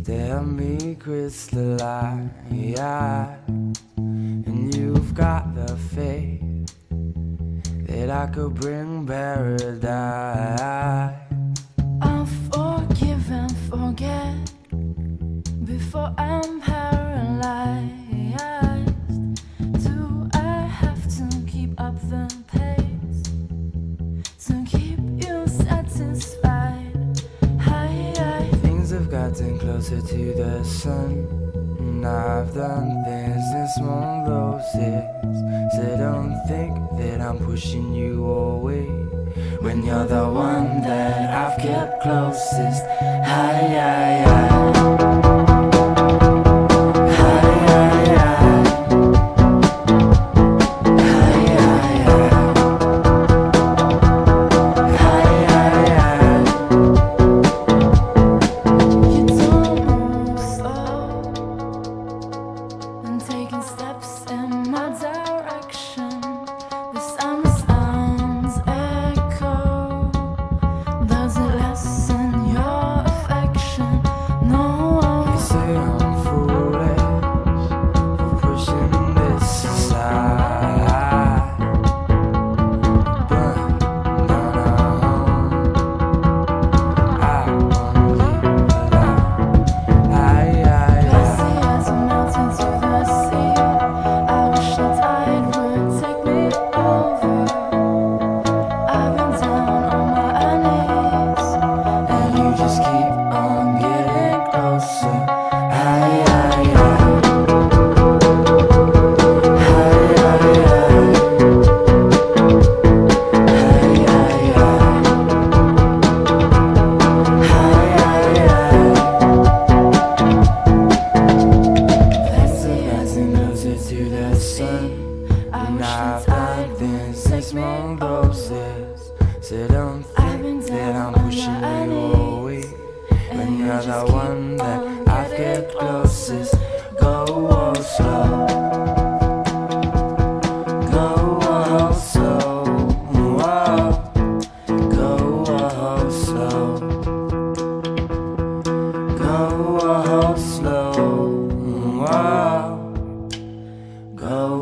To help me crystallize, and you've got the faith that I could bring paradise. I'll forgive and forget before I'm paralyzed. Do I have to keep up the pace to keep you satisfied? Things have gotten closer to the sun, and I've done things in small doses. So don't think that I'm pushing you away when you're the one that I've kept closest. Go